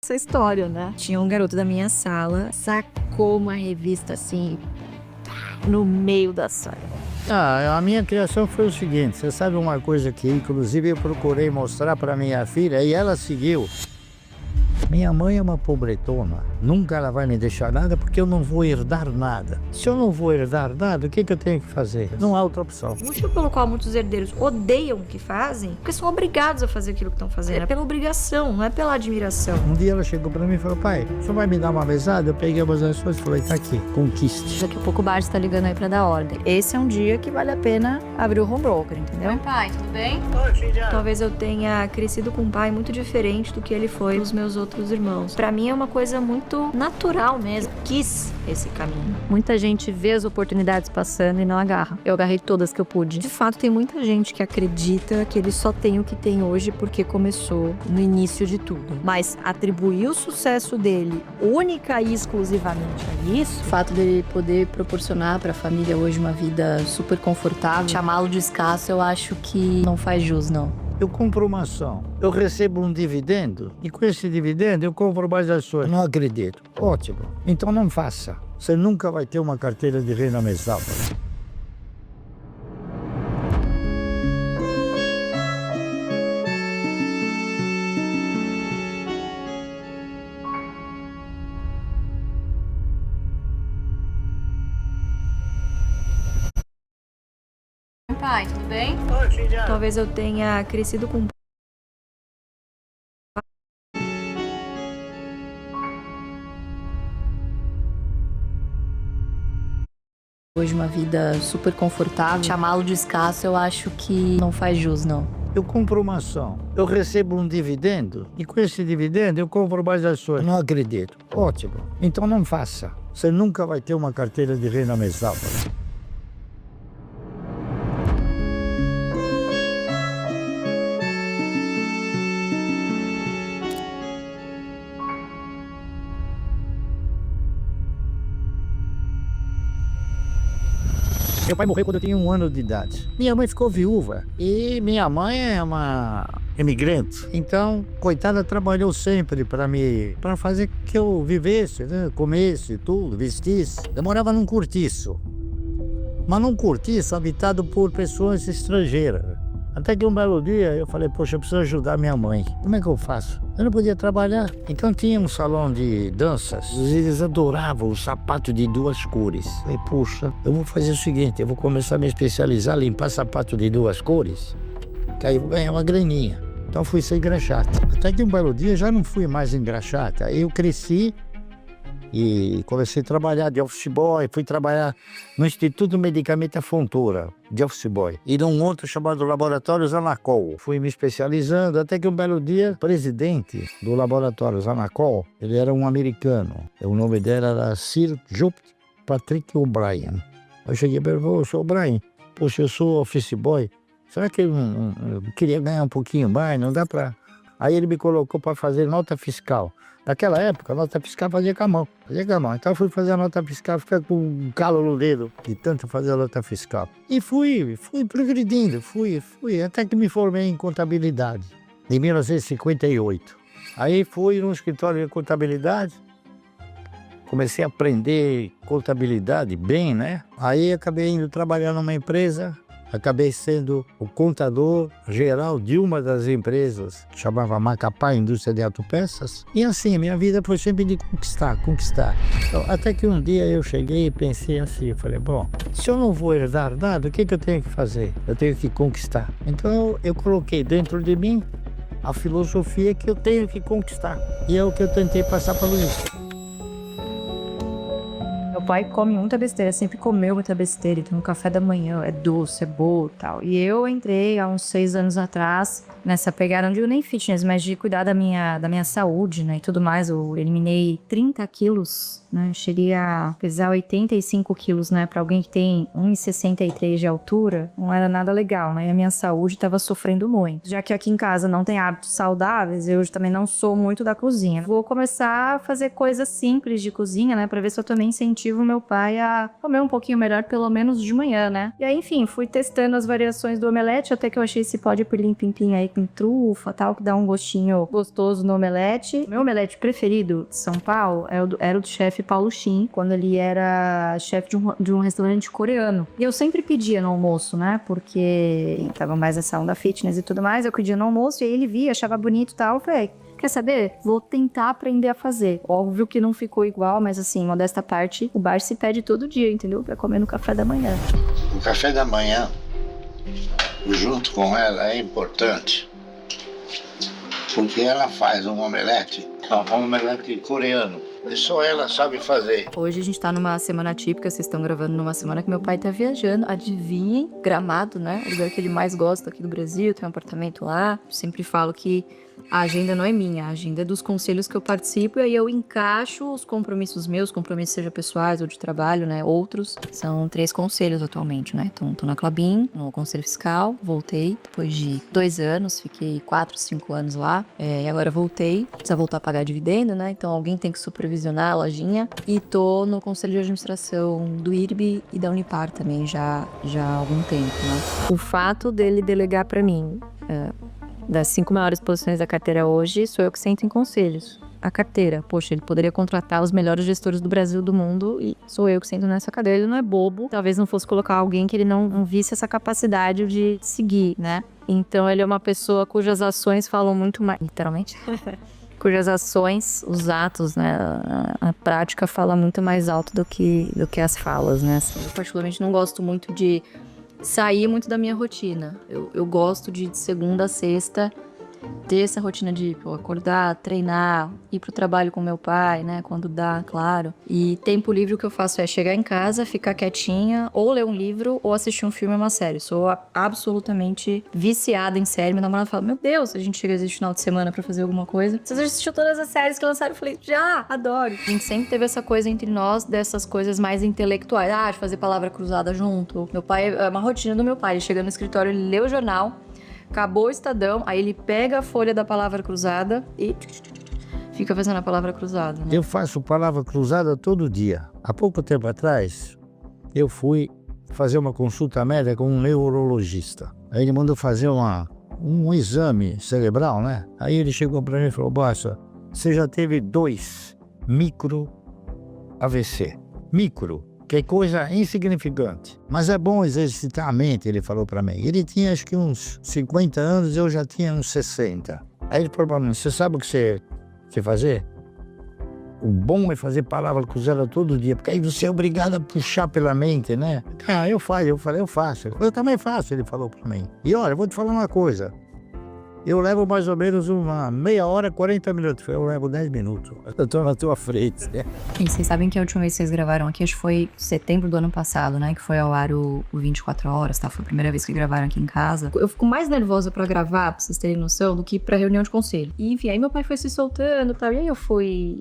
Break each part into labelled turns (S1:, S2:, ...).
S1: essa história, né? Tinha um garoto da minha sala, sacou uma revista assim, no meio da sala.
S2: A minha criação foi o seguinte, você sabe uma coisa que inclusive eu procurei mostrar para minha filha e ela seguiu. Minha mãe é uma pobretona, nunca ela vai me deixar nada porque eu não vou herdar nada. Se eu não vou herdar nada, o que eu tenho que fazer? Não há outra opção.
S1: O motivo pelo qual muitos herdeiros odeiam o que fazem, porque são obrigados a fazer aquilo que estão fazendo. É pela obrigação, não é pela admiração.
S2: Um dia ela chegou para mim e falou, pai, o senhor vai me dar uma mesada? Eu peguei umas ações e falei, tá aqui, conquiste.
S1: Daqui a pouco o Bart tá ligando aí pra dar ordem. Esse é um dia que vale a pena abrir o home broker, entendeu?
S3: Oi, pai, tudo bem?
S2: Oi, filha.
S1: Talvez eu tenha crescido com um pai muito diferente do que ele foi dos meus outros irmãos. Pra mim é uma coisa muito natural mesmo. Quis esse caminho. Muita gente vê as oportunidades passando e não agarra. Eu agarrei todas que eu pude. De fato, tem muita gente que acredita que ele só tem o que tem hoje porque começou no início de tudo. Mas atribuir o sucesso dele única e exclusivamente a isso, o fato dele poder proporcionar pra família hoje uma vida super confortável, chamá-lo de escasso, eu acho que não faz jus, não.
S2: Eu compro uma ação, eu recebo um dividendo e com esse dividendo eu compro mais ações. Não acredito. Ótimo. Então não faça. Você nunca vai ter uma carteira de renda mensal.
S3: Oi, pai, tudo bem?
S2: Oi, filha.
S1: Talvez eu tenha crescido com hoje uma vida super confortável. Chamá-lo de escasso, eu acho que não faz jus, não.
S2: Eu compro uma ação, eu recebo um dividendo e com esse dividendo eu compro mais ações. Não acredito. Ótimo. Então não faça. Você nunca vai ter uma carteira de renda mensal. Meu pai morreu quando eu tinha 1 ano de idade. Minha mãe ficou viúva e minha mãe é uma imigrante. Então, coitada, trabalhou sempre para fazer que eu vivesse, né? Comesse tudo, vestisse. Eu morava num cortiço, mas num cortiço habitado por pessoas estrangeiras. Até que um belo dia eu falei, poxa, eu preciso ajudar minha mãe. Como é que eu faço? Eu não podia trabalhar. Então tinha um salão de danças. Eles adoravam o sapato de 2 cores. Eu falei, poxa, eu vou fazer o seguinte, eu vou começar a me especializar, limpar sapato de 2 cores, que aí eu vou ganhar uma graninha. Então fui ser engraxate. Até que um belo dia já não fui mais engraxate. Aí eu cresci e comecei a trabalhar de office boy, fui trabalhar no Instituto Medicamento Fontoura, de office boy, e num outro chamado Laboratórios Anacol. Fui me especializando, até que um belo dia, o presidente do Laboratórios Anacol, ele era um americano, o nome dele era Sir J. Patrick O'Brien. Eu cheguei para ele e falei, sou O'Brien, poxa, eu sou office boy, será que eu queria ganhar um pouquinho mais, não dá para... Aí ele me colocou para fazer nota fiscal. Naquela época, a nota fiscal fazia com a mão. Então eu fui fazer a nota fiscal, ficar com um calo no dedo, de tanto fazer a nota fiscal. E fui progredindo, fui, até que me formei em contabilidade, em 1958. Aí fui num escritório de contabilidade, comecei a aprender contabilidade bem, né? Aí acabei indo trabalhar numa empresa, acabei sendo o contador geral de uma das empresas, que chamava Macapá Indústria de Autopeças. E assim, minha vida foi sempre de conquistar. Então, até que um dia eu cheguei e pensei assim, eu falei, bom, se eu não vou herdar nada, o que eu tenho que fazer? Eu tenho que conquistar. Então eu coloquei dentro de mim a filosofia que eu tenho que conquistar. E é o que eu tentei passar para o Luiz.
S1: Meu pai come muita besteira, sempre comeu muita besteira. Então, no café da manhã é doce, é bolo e tal. E eu entrei há uns 6 anos atrás nessa pegada, não digo nem fitness, mas de cuidar da minha saúde, né, e tudo mais. Eu eliminei 30 quilos, né, cheguei a pesar 85 quilos, né, pra alguém que tem 1,63 de altura, não era nada legal, né, e a minha saúde tava sofrendo muito. Já que aqui em casa não tem hábitos saudáveis, eu também não sou muito da cozinha. Vou começar a fazer coisas simples de cozinha, né, pra ver se eu também incentivo incentivo meu pai a comer um pouquinho melhor, pelo menos de manhã, né? E aí, enfim, fui testando as variações do omelete, até que eu achei esse pó de pirlim-pim-pim aí com trufa, tal, que dá um gostinho gostoso no omelete. Meu omelete preferido de São Paulo era o do chefe Paulo Shin, quando ele era chefe de um restaurante coreano. E eu sempre pedia no almoço, né? Porque tava mais essa onda fitness e tudo mais, eu pedia no almoço, e aí ele via, achava bonito e tal, eu falei, quer saber? Vou tentar aprender a fazer. Óbvio que não ficou igual, mas assim, modesta parte, o bar se pede todo dia, entendeu? Pra comer no café da manhã.
S2: O café da manhã, junto com ela, é importante. Porque ela faz um omelete coreano. E só ela sabe fazer.
S1: Hoje a gente tá numa semana típica, vocês estão gravando numa semana que meu pai tá viajando. Adivinhem, Gramado, né? O lugar que ele mais gosta aqui do Brasil, tem um apartamento lá. Eu sempre falo que a agenda não é minha, a agenda é dos conselhos que eu participo, e aí eu encaixo os compromissos meus, compromissos seja pessoais ou de trabalho, né, outros. São 3 conselhos atualmente, né, então tô na Klabin, no Conselho Fiscal, voltei depois de 2 anos, fiquei 4, 5 anos lá, e agora voltei, precisa voltar a pagar dividendo, né, então alguém tem que supervisionar a lojinha, e tô no Conselho de Administração do IRB e da Unipar também já há algum tempo, né. O fato dele delegar pra mim, das 5 maiores posições da carteira hoje, sou eu que sento em conselhos. A carteira, poxa, ele poderia contratar os melhores gestores do Brasil, do mundo, e sou eu que sento nessa cadeira. Ele não é bobo, talvez não fosse colocar alguém que ele não visse essa capacidade de seguir, né? Então ele é uma pessoa cujas ações falam muito mais, literalmente, cujas ações, os atos, né, a prática fala muito mais alto do que as falas, né? Assim, eu particularmente não gosto muito de sair muito da minha rotina. Eu gosto de segunda a sexta ter essa rotina de acordar, treinar, ir pro trabalho com meu pai, né, quando dá, claro. E tempo livre o que eu faço é chegar em casa, ficar quietinha, ou ler um livro, ou assistir um filme ou uma série. Sou absolutamente viciada em série. Meu namorado fala, meu Deus, a gente chega esse final de semana pra fazer alguma coisa. Você já assistiu todas as séries que lançaram? Eu falei, já, adoro. A gente sempre teve essa coisa entre nós, dessas coisas mais intelectuais. De fazer palavra cruzada junto. Meu pai, é uma rotina do meu pai. Ele chega no escritório, ele lê o jornal, acabou o Estadão, aí ele pega a folha da palavra cruzada e fica fazendo a palavra cruzada, né?
S2: Eu faço palavra cruzada todo dia. Há pouco tempo atrás, eu fui fazer uma consulta médica com um neurologista. Aí ele mandou fazer um exame cerebral, né? Aí ele chegou para mim e falou, Bassa, você já teve 2 micro AVC. Micro, que é coisa insignificante. Mas é bom exercitar a mente, ele falou para mim. Ele tinha acho que uns 50 anos, eu já tinha uns 60. Aí ele falou para mim, você sabe o que você fazer? O bom é fazer palavra cruzada todo dia, porque aí você é obrigado a puxar pela mente, né? Eu falei, eu faço. Eu também faço, ele falou para mim. E olha, eu vou te falar uma coisa. Eu levo mais ou menos uma meia hora, 40 minutos. Eu levo 10 minutos. Eu tô na tua frente, né?
S1: E vocês sabem que a última vez que vocês gravaram aqui, acho que foi setembro do ano passado, né? Que foi ao ar o 24 horas, tá? Foi a primeira vez que gravaram aqui em casa. Eu fico mais nervosa pra gravar, pra vocês terem noção, do que pra reunião de conselho. E enfim, aí meu pai foi se soltando e tal. E aí eu fui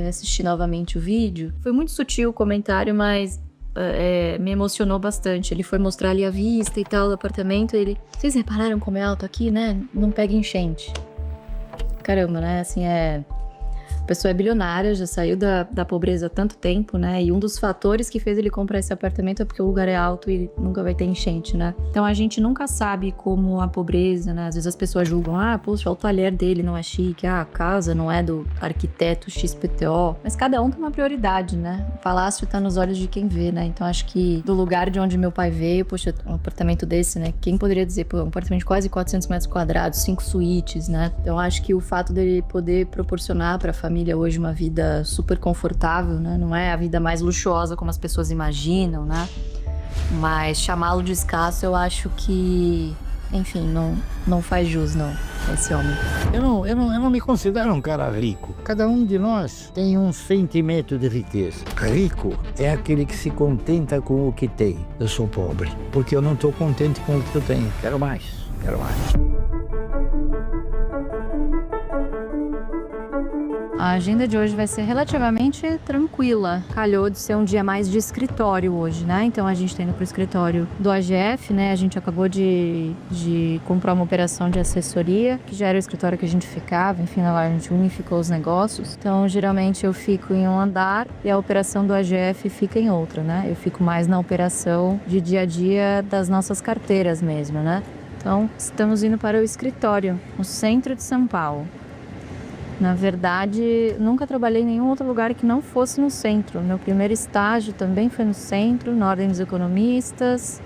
S1: assistir novamente o vídeo. Foi muito sutil o comentário, mas me emocionou bastante. Ele foi mostrar ali a vista e tal do apartamento. Vocês repararam como é alto aqui, né? Não pega enchente. Caramba, né? Assim, a pessoa é bilionária, já saiu da pobreza há tanto tempo, né? E um dos fatores que fez ele comprar esse apartamento é porque o lugar é alto e nunca vai ter enchente, né? Então a gente nunca sabe como a pobreza, né? Às vezes as pessoas julgam, poxa, o talher dele não é chique, a casa não é do arquiteto XPTO. Mas cada um tem uma prioridade, né? O palácio tá nos olhos de quem vê, né? Então acho que do lugar de onde meu pai veio, poxa, um apartamento desse, né? Quem poderia dizer, pô, um apartamento de quase 400 metros quadrados, 5 suítes, né? Então acho que o fato dele poder proporcionar pra família hoje uma vida super confortável, né? Não é a vida mais luxuosa como as pessoas imaginam, né? Mas chamá-lo de escasso, eu acho que, enfim, não faz jus, não, esse homem.
S2: Eu não me considero um cara rico. Cada um de nós tem um sentimento de riqueza. Rico é aquele que se contenta com o que tem. Eu sou pobre, porque eu não estou contente com o que eu tenho. Quero mais.
S1: A agenda de hoje vai ser relativamente tranquila. Calhou de ser um dia mais de escritório hoje, né? Então a gente tá indo pro escritório do AGF, né? A gente acabou de comprar uma operação de assessoria, que já era o escritório que a gente ficava. Enfim, lá a gente unificou os negócios. Então, geralmente eu fico em um andar e a operação do AGF fica em outra, né? Eu fico mais na operação de dia a dia das nossas carteiras mesmo, né? Então, estamos indo para o escritório, no centro de São Paulo. Na verdade, nunca trabalhei em nenhum outro lugar que não fosse no centro. Meu primeiro estágio também foi no centro, na Ordem dos Economistas.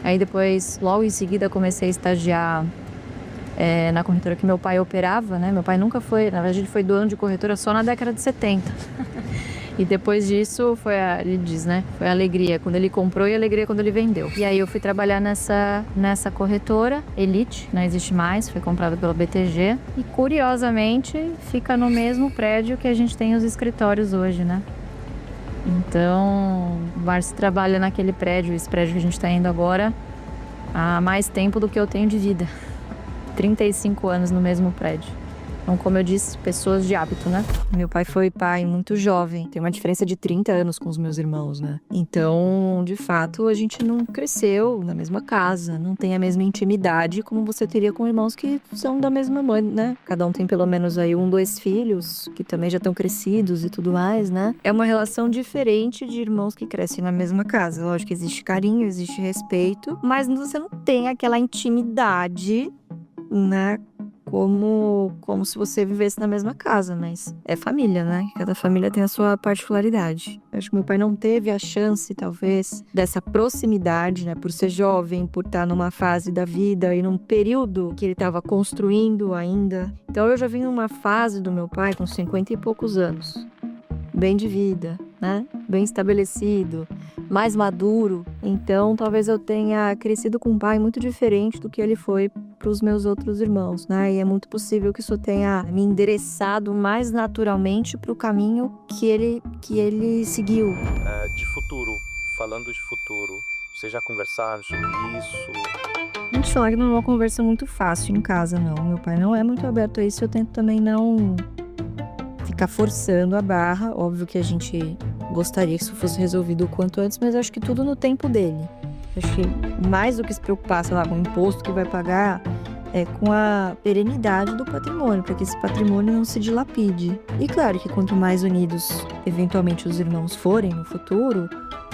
S1: Aí depois, logo em seguida, comecei a estagiar na corretora que meu pai operava, né? Meu pai nunca foi, na verdade, ele foi dono de corretora só na década de 70. E depois disso, ele diz, né? Foi a alegria quando ele comprou e a alegria quando ele vendeu. E aí eu fui trabalhar nessa corretora, Elite, não existe mais, foi comprada pela BTG. E curiosamente, fica no mesmo prédio que a gente tem os escritórios hoje, né? Então, o Márcio trabalha naquele prédio, esse prédio que a gente está indo agora, há mais tempo do que eu tenho de vida. 35 anos no mesmo prédio. Então, como eu disse, pessoas de hábito, né? Meu pai foi pai muito jovem. Tem uma diferença de 30 anos com os meus irmãos, né? Então, de fato, a gente não cresceu na mesma casa. Não tem a mesma intimidade como você teria com irmãos que são da mesma mãe, né? Cada um tem pelo menos aí 2 filhos, que também já estão crescidos e tudo mais, né? É uma relação diferente de irmãos que crescem na mesma casa. Lógico que existe carinho, existe respeito, mas você não tem aquela intimidade, né? Como se você vivesse na mesma casa, mas é família, né? Cada família tem a sua particularidade. Eu acho que meu pai não teve a chance, talvez, dessa proximidade, né? Por ser jovem, por estar numa fase da vida e num período que ele estava construindo ainda. Então eu já vim numa fase do meu pai com 50 e poucos anos. Bem de vida, né? Bem estabelecido, mais maduro. Então, talvez eu tenha crescido com um pai muito diferente do que ele foi para os meus outros irmãos, né? E é muito possível que isso tenha me endereçado mais naturalmente para o caminho que ele seguiu.
S4: De futuro, falando de futuro, vocês já conversaram sobre isso?
S1: Vou te falar que não é uma conversa muito fácil em casa, não. Meu pai não é muito aberto a isso, eu tento também não ficar forçando a barra. Óbvio que a gente gostaria que isso fosse resolvido o quanto antes, mas eu acho que tudo no tempo dele. Acho que mais do que se preocupar, sei lá, com o imposto que vai pagar, é com a perenidade do patrimônio, para que esse patrimônio não se dilapide. E claro que quanto mais unidos, eventualmente, os irmãos forem no futuro,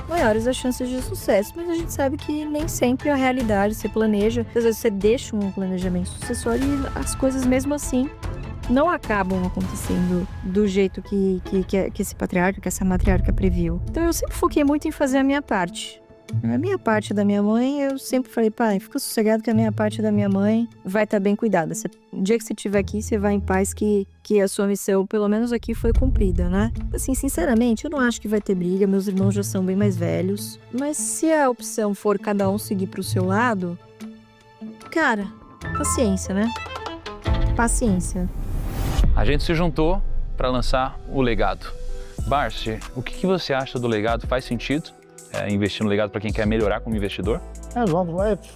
S1: maiores as chances de sucesso. Mas a gente sabe que nem sempre a realidade se planeja. Às vezes você deixa um planejamento sucessório e as coisas mesmo assim não acabam acontecendo do jeito que esse patriarca, que essa matriarca previu. Então eu sempre foquei muito em fazer a minha parte. A minha parte da minha mãe, eu sempre falei, pai, fica sossegado que a minha parte da minha mãe vai estar bem cuidada. O dia que você estiver aqui, você vai em paz que a sua missão, pelo menos aqui, foi cumprida, né? Assim, sinceramente, eu não acho que vai ter briga, meus irmãos já são bem mais velhos. Mas se a opção for cada um seguir pro seu lado, cara, paciência, né? Paciência.
S5: A gente se juntou para lançar o legado. Barsi, o que você acha do legado? Faz sentido investir no legado para quem quer melhorar como investidor?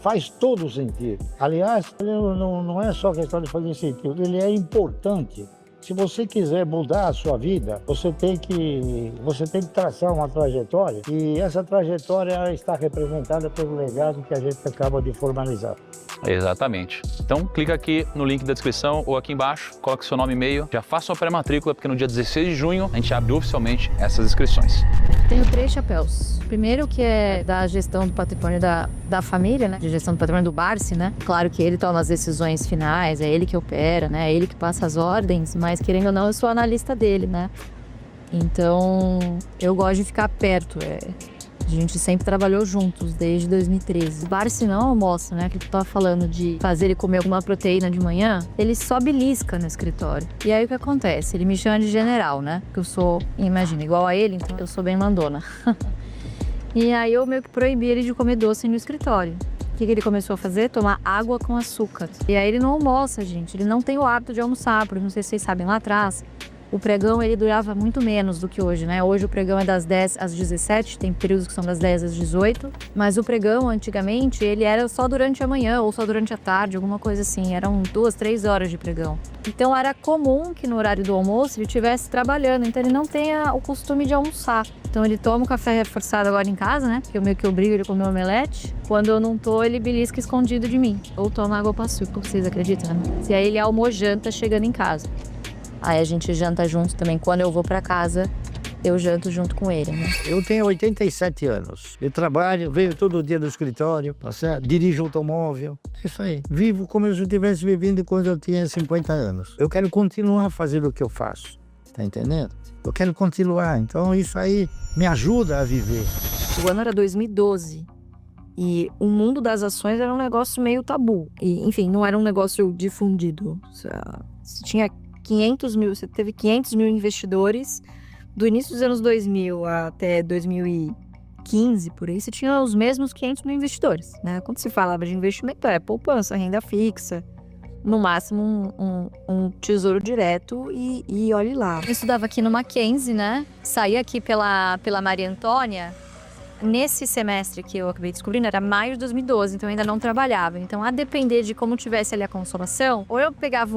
S2: Faz todo sentido. Aliás, ele não é só questão de fazer sentido, ele é importante. Se você quiser mudar a sua vida, você tem que traçar uma trajetória e essa trajetória está representada pelo legado que a gente acaba de formalizar.
S5: Exatamente. Então, clica aqui no link da descrição ou aqui embaixo, coloque seu nome e e-mail, já faça sua pré-matrícula, porque no dia 16 de junho a gente abre oficialmente essas inscrições.
S1: Tenho 3 chapéus. Primeiro que é da gestão do patrimônio da família, né? De gestão do patrimônio do Barsi, né? Claro que ele toma as decisões finais, é ele que opera, né? É ele que passa as ordens, mas querendo ou não, eu sou analista dele, né? Então, eu gosto de ficar perto, A gente sempre trabalhou juntos, desde 2013. O Barsi não almoça, né? Que tu tava falando de fazer ele comer alguma proteína de manhã. Ele só belisca no escritório. E aí o que acontece? Ele me chama de general, né? Porque eu sou, imagina, igual a ele, então eu sou bem mandona. E aí eu meio que proibi ele de comer doce no escritório. O que ele começou a fazer? Tomar água com açúcar. E aí ele não almoça, gente. Ele não tem o hábito de almoçar, porque não sei se vocês sabem, lá atrás o pregão ele durava muito menos do que hoje, né? Hoje o pregão é das 10 às 17, tem períodos que são das 10 às 18, mas o pregão antigamente ele era só durante a manhã ou só durante a tarde, alguma coisa assim, eram 2, 3 horas de pregão. Então era comum que no horário do almoço ele estivesse trabalhando, então ele não tenha o costume de almoçar. Então ele toma o café reforçado agora em casa, né? Porque eu meio que obrigo ele a comer omelete. Quando eu não tô, ele belisca escondido de mim. Ou toma água com açúcar, vocês acreditam, né? E aí ele almojanta chegando em casa. Aí a gente janta junto também. Quando eu vou pra casa, eu janto junto com ele, né?
S2: Eu tenho 87 anos. Eu trabalho, venho todo dia do escritório, tá certo? Dirijo automóvel. É isso aí. Vivo como se eu estivesse vivendo quando eu tinha 50 anos. Eu quero continuar fazendo o que eu faço. Tá entendendo? Eu quero continuar. Então isso aí me ajuda a viver.
S1: O ano era 2012. E o mundo das ações era um negócio meio tabu. E, enfim, não era um negócio difundido. Você tinha 500 mil, você teve 500 mil investidores. Do início dos anos 2000 até 2015, por aí, você tinha os mesmos 500 mil investidores, né? Quando se falava de investimento, é poupança, renda fixa, no máximo um tesouro direto e olhe lá. Eu estudava aqui no Mackenzie, né? Saí aqui pela Maria Antônia. Nesse semestre que eu acabei descobrindo, era maio de 2012, então eu ainda não trabalhava. Então, a depender de como tivesse ali a consumação, ou eu pegava